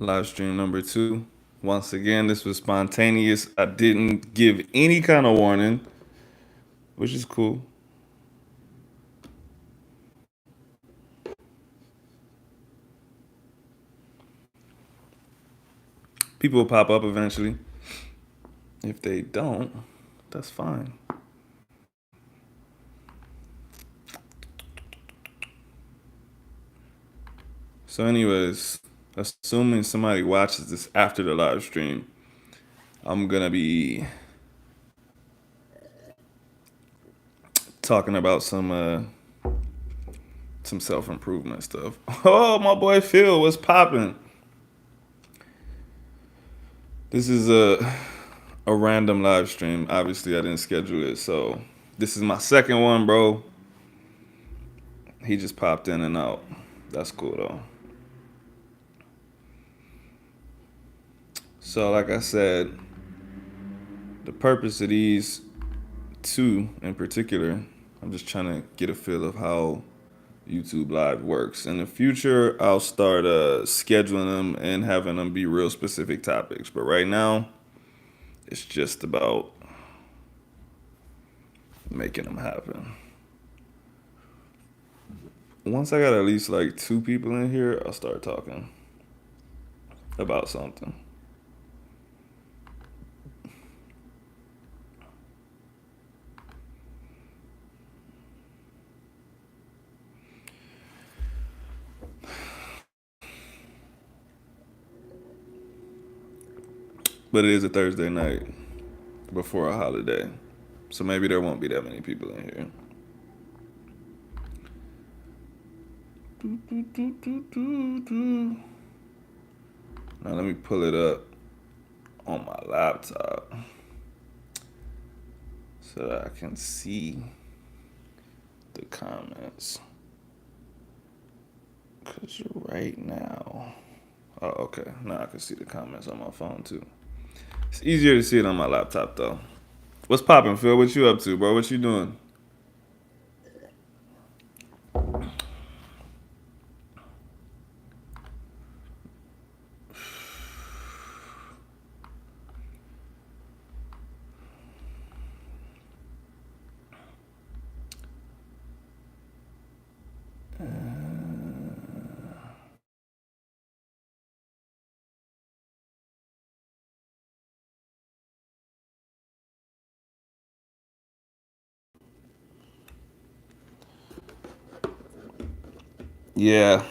Live stream number 2. Once again, this was spontaneous. I didn't give any kind of warning, which is cool. People will pop up eventually. If they don't, that's fine. So, anyways, assuming somebody watches this after the live stream, I'm gonna be talking about some self improvement stuff. Oh, my boy Phil, what's popping? This is a random live stream. Obviously, I didn't schedule it, so this is my second one, bro. He just popped in and out. That's cool though. So, like I said, the purpose of these two in particular, I'm just trying to get a feel of how YouTube Live works. In the future, I'll start scheduling them and having them be real specific topics. But right now, it's just about making them happen. Once I got at least like 2 people in here, I'll start talking about something. But it is a Thursday night before a holiday. So maybe there won't be that many people in here. Now let me pull it up on my laptop so that I can see the comments. Because right now, oh, okay. Now I can see the comments on my phone too. It's easier to see it on my laptop though. What's poppin', Phil? What you up to, bro? What you doing? Yeah.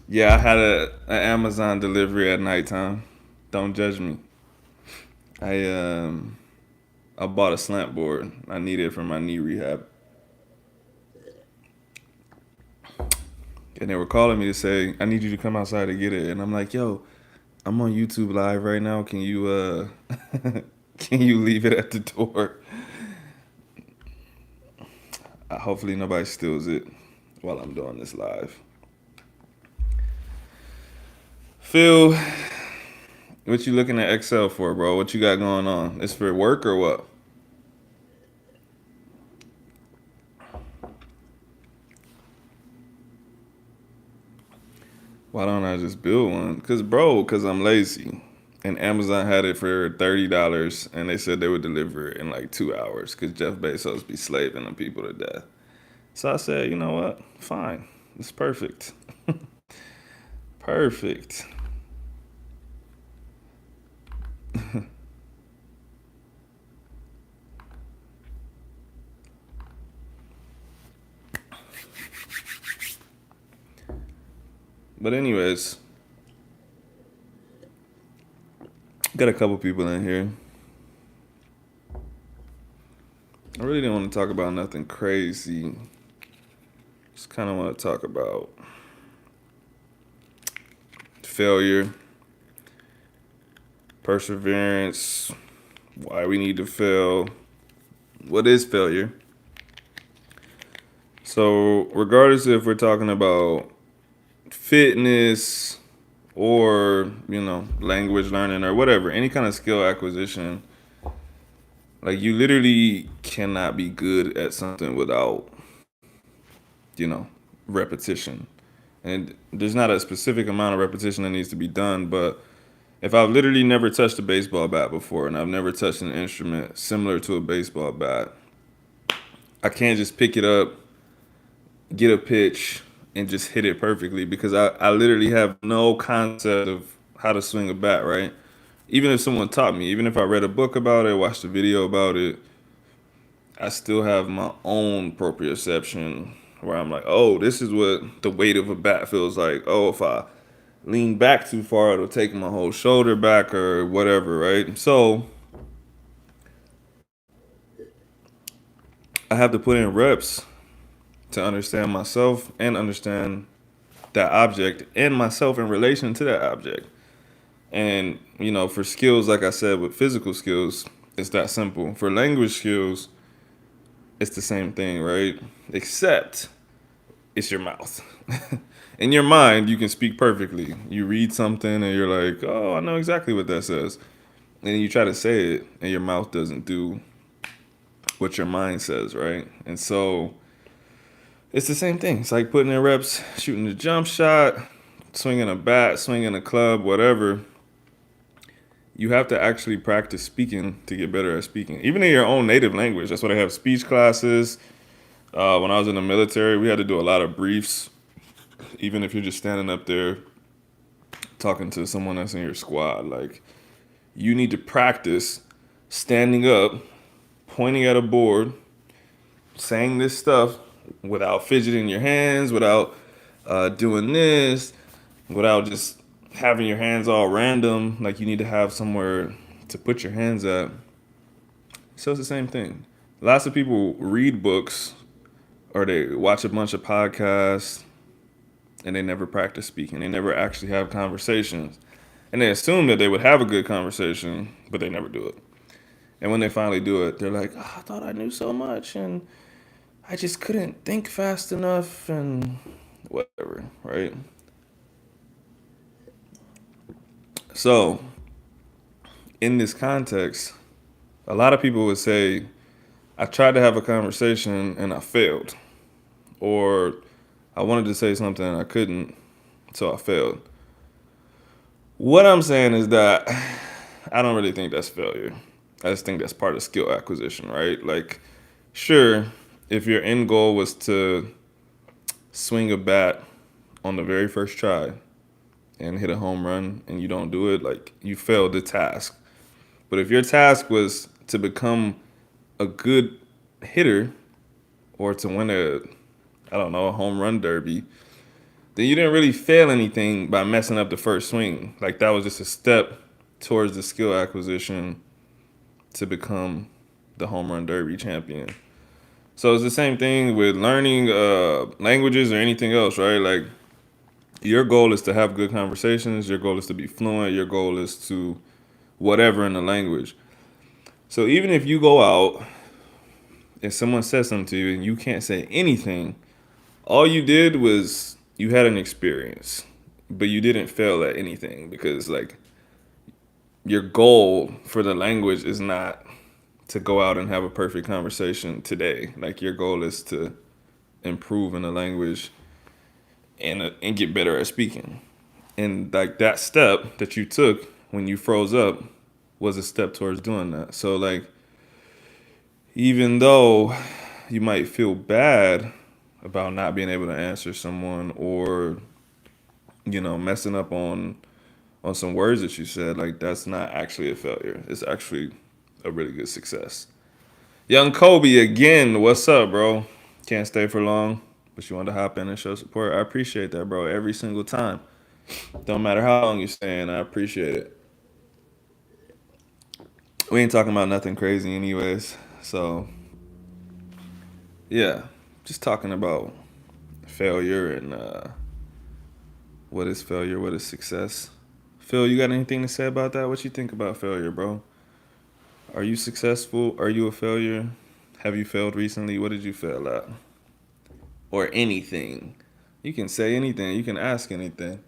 Yeah, I had an Amazon delivery at nighttime. Don't judge me. I um I bought a slant board. I need it for my knee rehab. And they were calling me to say, I need you to come outside to get it. And I'm like, yo, I'm on YouTube live right now. Can you can you leave it at the door? Hopefully nobody steals it while I'm doing this live. Phil, what you looking at Excel for, bro? What you got going on? It's for work or what? Why don't I just build one? Cause I'm lazy. And Amazon had it for $30, and they said they would deliver it in like 2 hours. Cause Jeff Bezos be slaving them people to death. So I said, you know what? Fine, it's perfect. Perfect. But anyways, got a couple people in here. I really didn't want to talk about nothing crazy. Just kind of want to talk about failure, perseverance, why we need to fail, what is failure. So, regardless if we're talking about fitness or, language learning or whatever, any kind of skill acquisition, like you literally cannot be good at something without, repetition. And there's not a specific amount of repetition that needs to be done, but if I've literally never touched a baseball bat before and I've never touched an instrument similar to a baseball bat, I can't just pick it up, get a pitch, and just hit it perfectly because I literally have no concept of how to swing a bat, right? Even if someone taught me, even if I read a book about it, watched a video about it, I still have my own proprioception where I'm like, oh, this is what the weight of a bat feels like. Oh, if I lean back too far, it'll take my whole shoulder back or whatever, right? So I have to put in reps to understand myself and understand that object and myself in relation to that object. And, for skills, like I said, with physical skills, it's that simple. For language skills, it's the same thing, right? Except it's your mouth. In your mind, you can speak perfectly. You read something and you're like, oh, I know exactly what that says. And then you try to say it and your mouth doesn't do what your mind says, right? And so it's the same thing. It's like putting in reps, shooting a jump shot, swinging a bat, swinging a club, whatever. You have to actually practice speaking to get better at speaking, even in your own native language. That's why they have speech classes. When I was in the military, we had to do a lot of briefs, even if you're just standing up there talking to someone that's in your squad. Like, you need to practice standing up, pointing at a board, saying this stuff without fidgeting your hands, without doing this, without just having your hands all random. Like, you need to have somewhere to put your hands at. So it's the same thing. Lots of people read books or they watch a bunch of podcasts and they never practice speaking. They never actually have conversations. And they assume that they would have a good conversation, but they never do it. And when they finally do it, they're like, oh, I thought I knew so much and I just couldn't think fast enough and whatever, right? So, in this context, a lot of people would say, I tried to have a conversation and I failed. Or I wanted to say something and I couldn't, so I failed. What I'm saying is that I don't really think that's failure. I just think that's part of skill acquisition, right? Like, sure, if your end goal was to swing a bat on the very first try and hit a home run and you don't do it, like, you failed the task. But if your task was to become a good hitter or to win a home run derby, then you didn't really fail anything by messing up the first swing. Like, that was just a step towards the skill acquisition to become the home run derby champion. So it's the same thing with learning languages or anything else, right? Like, your goal is to have good conversations. Your goal is to be fluent. Your goal is to whatever in the language. So even if you go out and someone says something to you and you can't say anything, all you did was you had an experience, but you didn't fail at anything because, like, your goal for the language is not to go out and have a perfect conversation today. Like, your goal is to improve in the language and get better at speaking. And like that step that you took when you froze up was a step towards doing that. So, like, even though you might feel bad about not being able to answer someone or messing up on some words that you said, like, that's not actually a failure. It's actually a really good success. Young Kobe again, what's up, bro? Can't stay for long, but you want to hop in and show support. I appreciate that, bro, every single time. Don't matter how long you're staying, I appreciate it. We ain't talking about nothing crazy anyways. So, yeah, just talking about failure and what is failure, what is success. Phil, you got anything to say about that? What you think about failure, bro? Are you successful? Are you a failure? Have you failed recently? What did you fail at? Or anything. You can say anything. You can ask anything.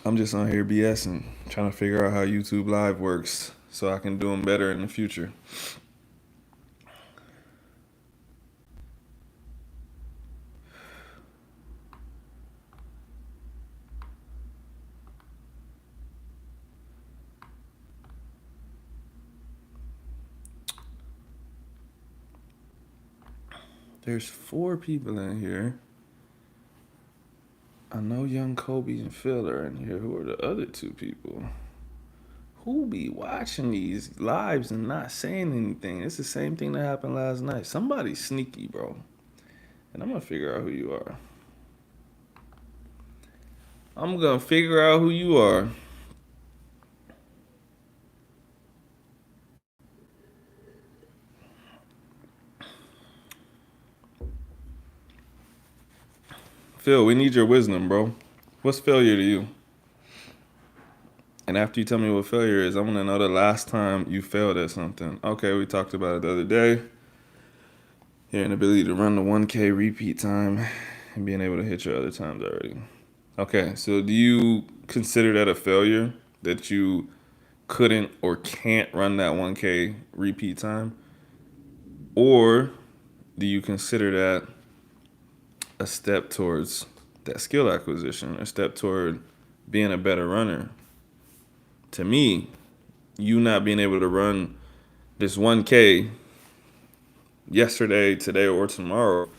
I'm just on here BSing, trying to figure out how YouTube Live works so I can do them better in the future. There's 4 people in here. I know Young Kobe and Phil are in here. Who are the other 2 people? Who be watching these lives and not saying anything? It's the same thing that happened last night. Somebody's sneaky, bro. And I'm gonna figure out who you are. I'm gonna figure out who you are. Phil, we need your wisdom, bro. What's failure to you? And after you tell me what failure is, I want to know the last time you failed at something. Okay, we talked about it the other day. Your inability to run the 1K repeat time and being able to hit your other times already. Okay, so do you consider that a failure that you couldn't or can't run that 1K repeat time? Or do you consider that a step towards that skill acquisition, a step toward being a better runner? To me, you not being able to run this 1K yesterday, today, or tomorrow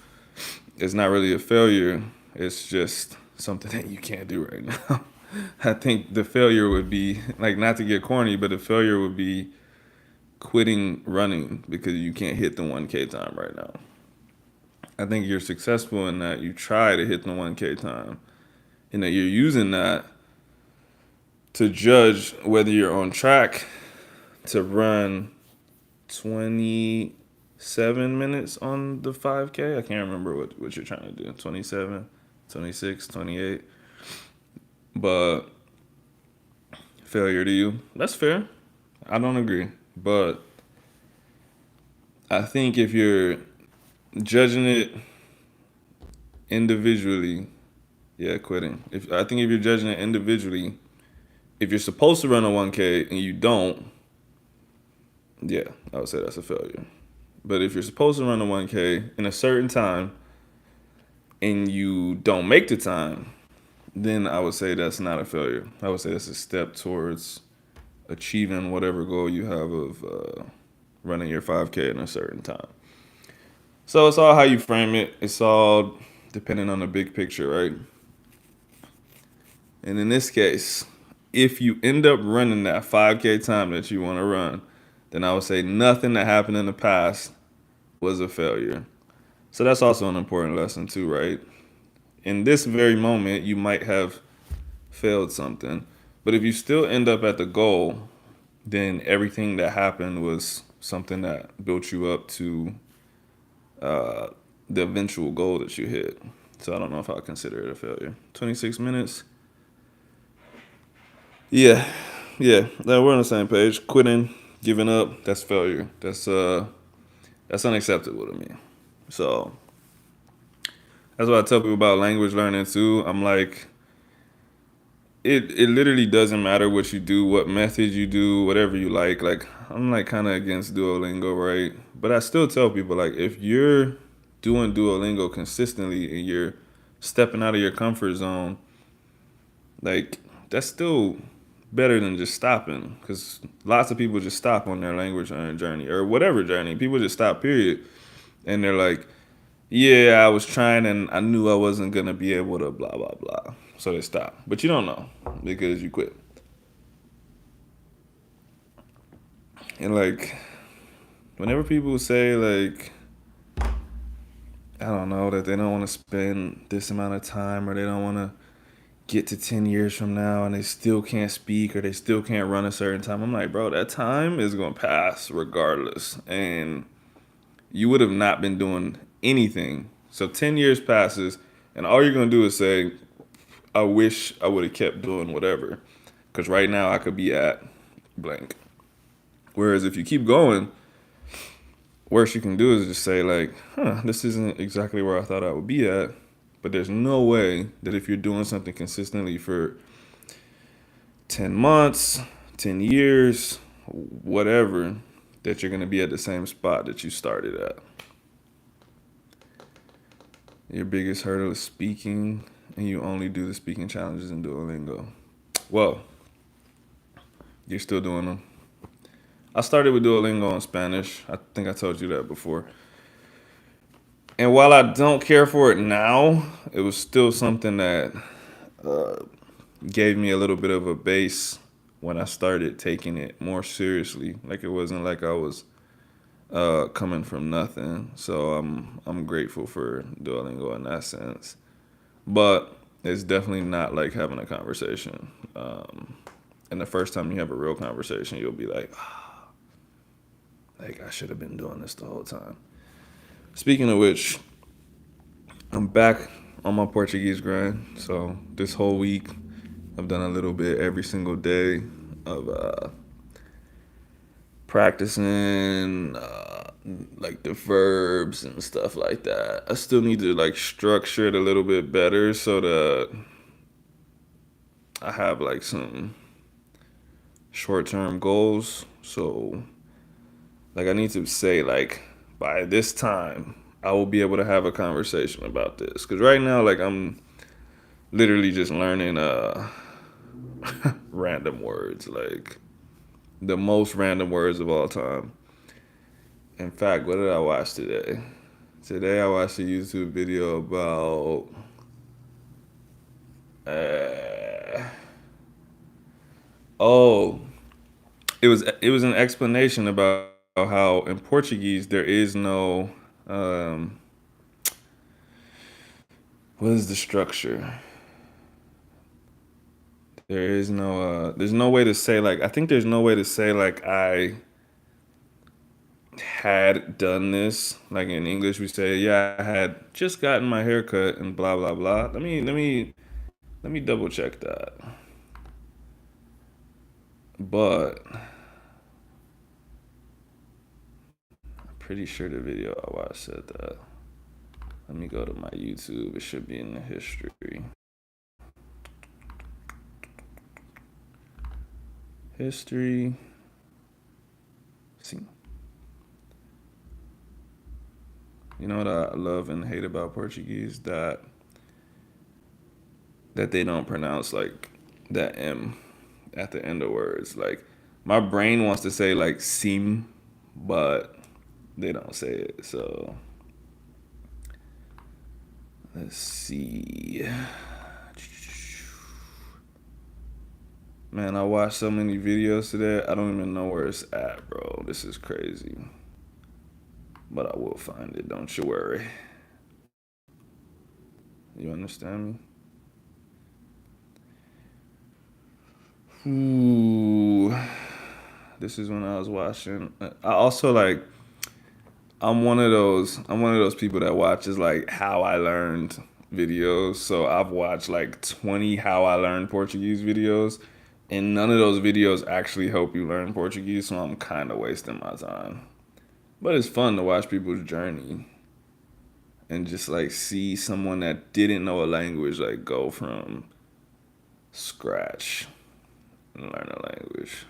is not really a failure. It's just something that you can't do right now. I think the failure would be, like, not to get corny, but the failure would be quitting running because you can't hit the 1K time right now. I think you're successful in that you try to hit the 1K time and that you're using that to judge whether you're on track to run 27 minutes on the 5K. I can't remember what you're trying to do. 27, 26, 28. But failure to you. That's fair. I don't agree. But I think if you're judging it individually, yeah, quitting. I think if you're judging it individually, if you're supposed to run a 1K and you don't, yeah, I would say that's a failure. But if you're supposed to run a 1K in a certain time and you don't make the time, then I would say that's not a failure. I would say that's a step towards achieving whatever goal you have of running your 5K in a certain time. So it's all how you frame it. It's all depending on the big picture, right? And in this case, if you end up running that 5K time that you want to run, then I would say nothing that happened in the past was a failure. So that's also an important lesson too, right? In this very moment, you might have failed something, but if you still end up at the goal, then everything that happened was something that built you up to the eventual goal that you hit. So I don't know if I'll consider it a failure. 26 minutes. Yeah, yeah, we're on the same page. Quitting, giving up, that's failure. That's unacceptable to me. So that's what I tell people about language learning too. I'm like, it literally doesn't matter what you do, what method you do, whatever you like. Like, I'm like kind of against Duolingo, right? But I still tell people, like, if you're doing Duolingo consistently and you're stepping out of your comfort zone, like, that's still better than just stopping. Because lots of people just stop on their language learning journey or whatever journey. People just stop, period. And they're like, yeah, I was trying and I knew I wasn't going to be able to blah, blah, blah. So they stop. But you don't know because you quit. And like, whenever people say, like, I don't know, that they don't want to spend this amount of time or they don't want to get to 10 years from now and they still can't speak or they still can't run a certain time, I'm like, bro, that time is going to pass regardless. And you would have not been doing anything. So 10 years passes and all you're going to do is say, I wish I would have kept doing whatever. Because right now I could be at blank. Whereas if you keep going, worst you can do is just say, like, this isn't exactly where I thought I would be at. But there's no way that if you're doing something consistently for 10 months, 10 years, whatever, that you're going to be at the same spot that you started at. Your biggest hurdle is speaking, and you only do the speaking challenges in Duolingo. Well, you're still doing them. I started with Duolingo in Spanish. I think I told you that before. And while I don't care for it now, it was still something that gave me a little bit of a base when I started taking it more seriously. Like it wasn't like I was coming from nothing. So I'm grateful for Duolingo in that sense. But it's definitely not like having a conversation. And the first time you have a real conversation, you'll be like, "Ah, like I should have been doing this the whole time." Speaking of which, I'm back on my Portuguese grind. So this whole week, I've done a little bit every single day of practicing like the verbs and stuff like that. I still need to like structure it a little bit better so that I have like some short-term goals. So like I need to say like by this time I will be able to have a conversation about this. Cause right now like I'm literally just learning random words, like the most random words of all time. In fact, what did I watch today? Today I watched a YouTube video about uh, oh, it was an explanation about how in Portuguese there is no um, what is the structure? There's no way to say like I think there's no way to say like I had done this. Like in English we say, yeah, I had just gotten my hair cut and blah blah blah. Let me double check that. But I'm pretty sure the video I watched said that. Let me go to my YouTube. It should be in the history. History. See. You know what I love and hate about Portuguese? That they don't pronounce like that M at the end of words. Like my brain wants to say like sim, but they don't say it. So let's see. Man, I watched so many videos today. I don't even know where it's at, bro. This is crazy. But I will find it. Don't you worry. You understand me? Ooh. This is when I was watching. I also like I'm one of those people that watches like how I learned videos. So I've watched like 20 how I learned Portuguese videos and none of those videos actually help you learn Portuguese, so I'm kind of wasting my time. But it's fun to watch people's journey and just like see someone that didn't know a language like go from scratch and learn a language.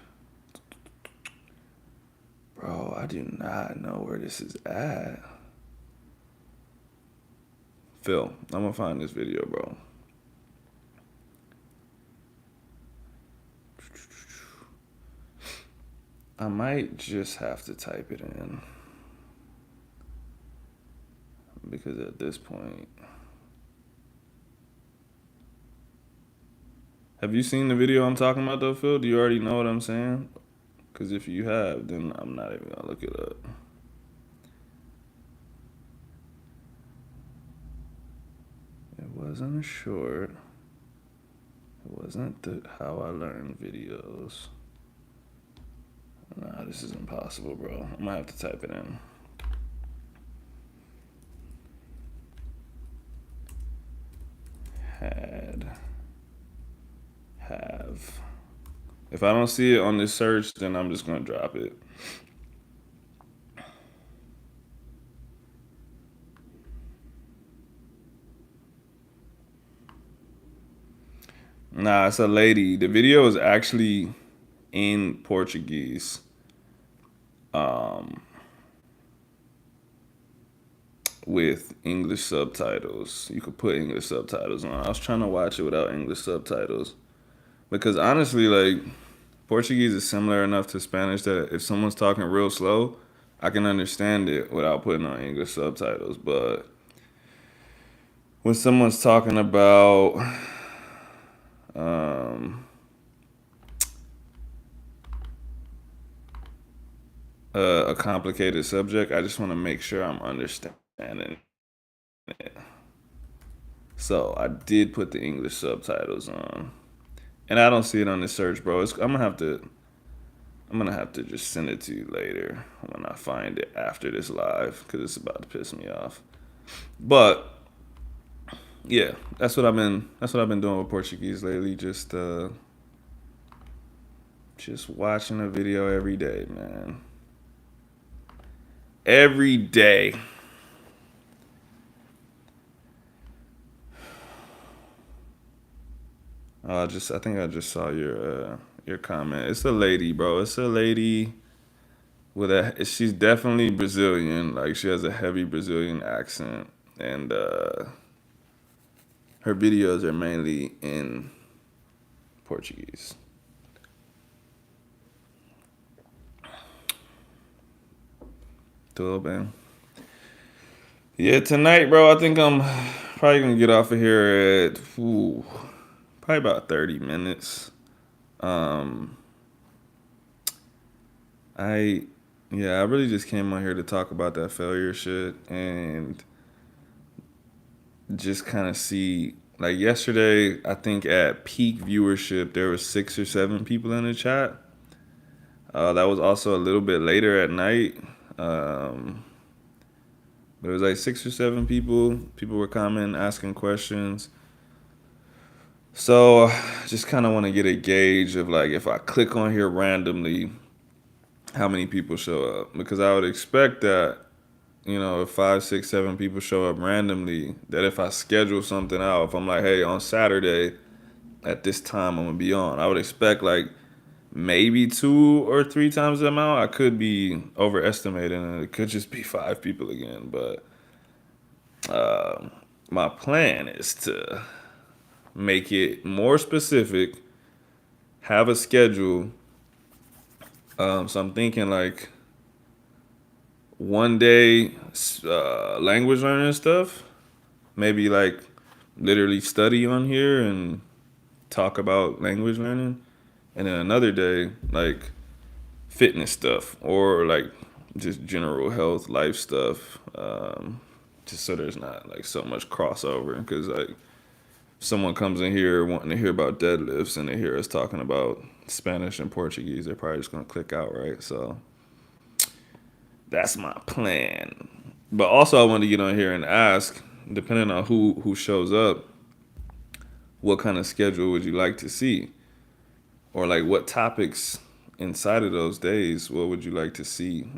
Bro, I do not know where this is at. Phil, I'm gonna find this video, bro. I might just have to type it in because at this point, have you seen the video I'm talking about though, Phil? Do you already know what I'm saying? Because if you have, then I'm not even gonna look it up. It wasn't a short. It wasn't the how I learned videos. Nah, this is impossible, bro. I might have to type it in. Had, have. If I don't see it on this search, then I'm just gonna drop it. Nah, it's a lady. The video is actually in Portuguese. Um, with English subtitles. You could put English subtitles on. I was trying to watch it without English subtitles because honestly, like Portuguese is similar enough to Spanish that if someone's talking real slow, I can understand it without putting on English subtitles. But when someone's talking about um, a complicated subject, I just want to make sure I'm understanding it. So I did put the English subtitles on, and I don't see it on the search, bro. I'm gonna have to just send it to you later when I find it after this live, because it's about to piss me off. But yeah, that's what I've been doing with Portuguese lately. Just watching a video every day, man. Every day. I think I just saw your comment. It's a lady, bro. It's a lady with a. She's definitely Brazilian. Like, she has a heavy Brazilian accent, and her videos are mainly in Portuguese. Tudo bem. Yeah, tonight, bro. I think I'm probably gonna get off of here at probably about 30 minutes. Um, I yeah, I really just came on here to talk about that failure shit and just kind of see. Like, yesterday, I think at peak viewership there was 6 or 7 people in the chat. That was also a little bit later at night. Um, there was like 6 or 7 people. People were commenting, asking questions. So just kind of want to get a gauge of, like, if I click on here randomly, how many people show up, because I would expect that, if 5, 6, 7 people show up randomly, that if I schedule something out, if I'm like, hey, on Saturday at this time I'm gonna be on, I would expect like maybe 2 or 3 times the amount. I could be overestimating, and it could just be 5 people again. But my plan is to make it more specific, have a schedule. So I'm thinking like one day language learning stuff, maybe like literally study on here and talk about language learning, and then another day like fitness stuff, or like just general health life stuff, just so there's not like so much crossover, because like someone comes in here wanting to hear about deadlifts and they hear us talking about Spanish and Portuguese, they're probably just gonna click out, right? So that's my plan. But also, I want to get on here and ask, depending on who shows up, what kind of schedule would you like to see, or like what topics inside of those days, what would you like to see?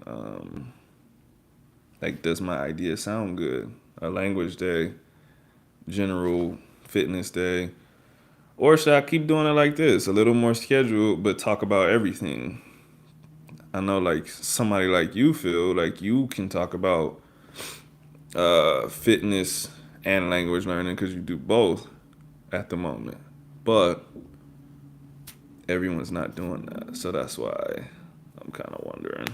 Like, does my idea sound good? A language day, general fitness day, or should I keep doing it like this, a little more scheduled, but talk about everything? I know, like, somebody like you feel like you can talk about fitness and language learning because you do both at the moment, but everyone's not doing that, so that's why I'm kind of wondering.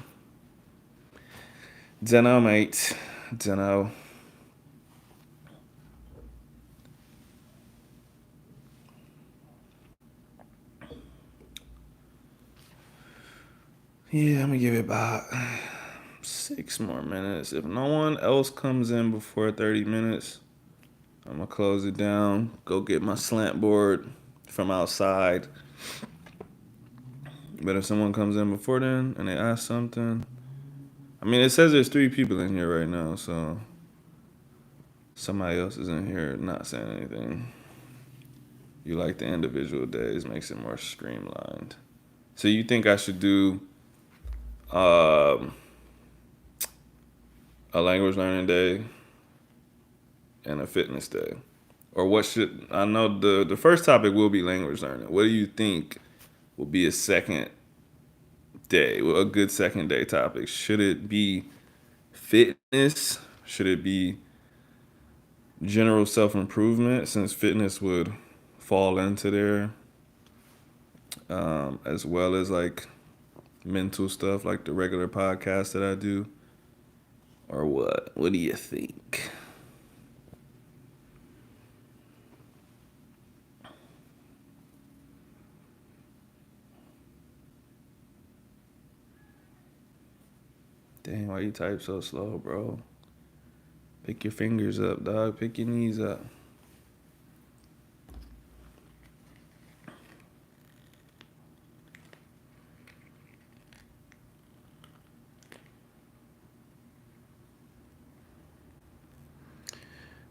Dunno, mate. Dunno. Yeah, I'm gonna give it about 6 more minutes. If no one else comes in before 30 minutes, I'm gonna close it down, go get my slant board from outside. But if someone comes in before then and they ask something, I mean, it says there's 3 people in here right now, so somebody else is in here not saying anything. You like the individual days, makes it more streamlined. So you think I should do um, a language learning day and a fitness day? Or what should, I know the first topic will be language learning. What do you think will be a second day, a good second day topic? Should it be fitness? Should it be general self improvement, since fitness would fall into there, as well as like mental stuff, like the regular podcast that I do? Or what? What do you think? Dang, why you type so slow, bro? Pick your fingers up, dog. Pick your knees up.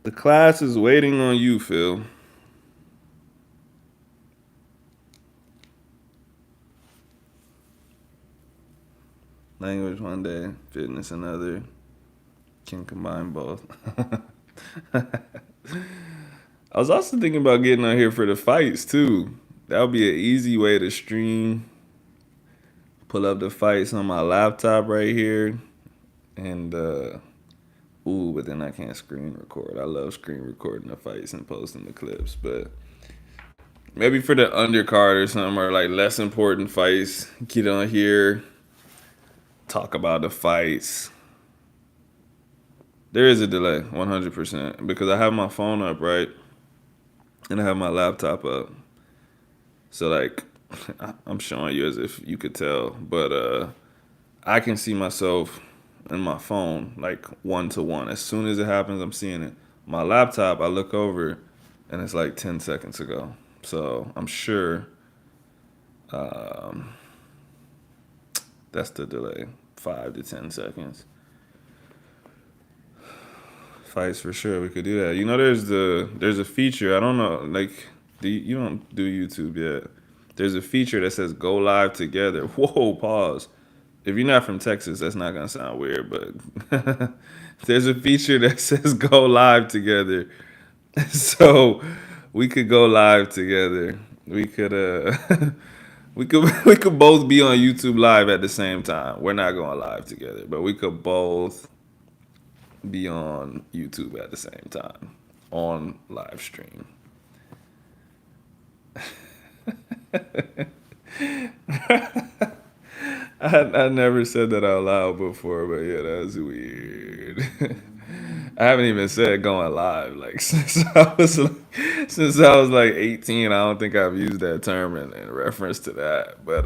The class is waiting on you, Phil. Language one day, fitness another. Can combine both. I was also thinking about getting on here for the fights too. That would be an easy way to stream. Pull up the fights on my laptop right here, and but then I can't screen record. I love screen recording the fights and posting the clips, but maybe for the undercard or something, or like less important fights, get on here, talk about the fights. There is a delay, 100%, because I have my phone up, right? And I have my laptop up. So, like, I'm showing you as if you could tell, but I can see myself in my phone, like, 1-to-1. As soon as it happens, I'm seeing it. My laptop, I look over, and it's like 10 seconds ago. So, I'm sure um, that's the delay, 5 to 10 seconds. Fights for sure. We could do that. You know, there's a feature. I don't know. Like, you don't do YouTube yet. There's a feature that says "Go live together." Whoa, pause. If you're not from Texas, that's not gonna sound weird, but there's a feature that says "Go live together." So we could go live together. We could we could both be on YouTube live at the same time. We're not going live together, but we could both be on YouTube at the same time on live stream. I never said that out loud before, but yeah, that's weird. I haven't even said going live like since I was like 18. I don't think I've used that term in reference to that, but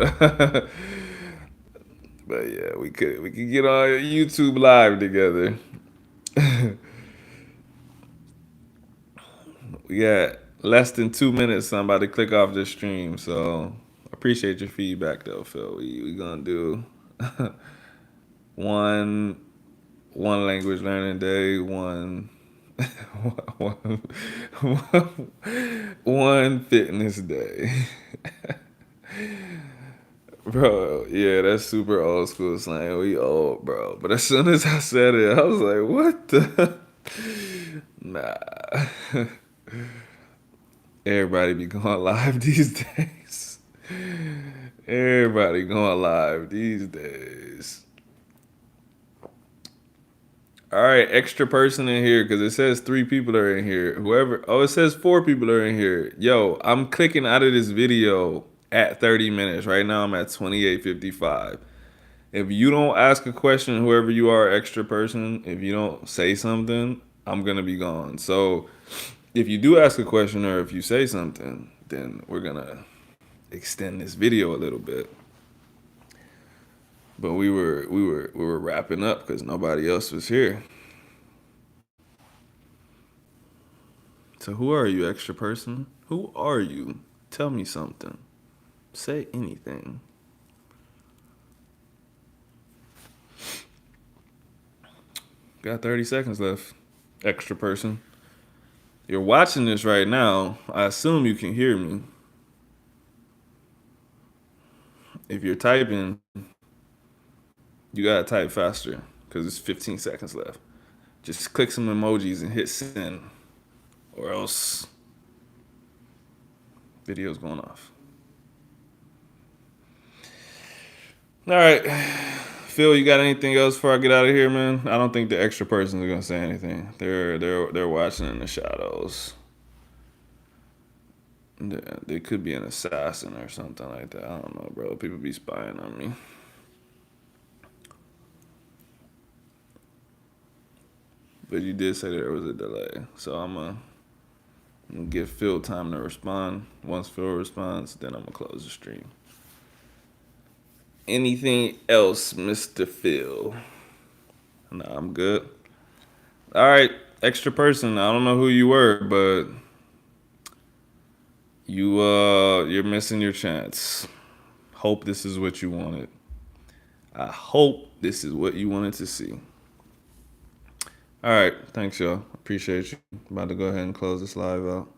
but yeah, we could get on YouTube live together. We got less than 2 minutes. So I'm about to click off this stream. So appreciate your feedback though, Phil. We gonna do one one language learning day, one, one fitness day. Bro, yeah, that's super old school slang. We old, bro. But as soon as I said it, I was like, what the? Nah. Everybody be going live these days. Everybody going live these days. All right, extra person in here because it says 3 people are in here. It says 4 people are in here. Yo, I'm clicking out of this video at 30 minutes. Right now, I'm at 28:55. If you don't ask a question, whoever you are, extra person, if you don't say something, I'm going to be gone. So if you do ask a question or if you say something, then we're going to extend this video a little bit. But we were wrapping up because nobody else was here. So who are you, extra person? Who are you? Tell me something. Say anything. Got 30 seconds left, extra person. You're watching this right now. I assume you can hear me. If you're typing, you gotta type faster because it's 15 seconds left. Just click some emojis and hit send, or else video's going off. All right, Phil, you got anything else before I get out of here, man? I don't think the extra person is gonna say anything. They're watching in the shadows. They could be an assassin or something like that. I don't know, bro. People be spying on me. But you did say there was a delay, so I'm gonna give Phil time to respond. Once Phil responds, then I'm gonna close the stream. Anything else, Mr. Phil? Nah, I'm good. All right, extra person. I don't know who you were, but you're missing your chance. Hope this is what you wanted. I hope this is what you wanted to see. All right, thanks y'all. Appreciate you. About to go ahead and close this live out.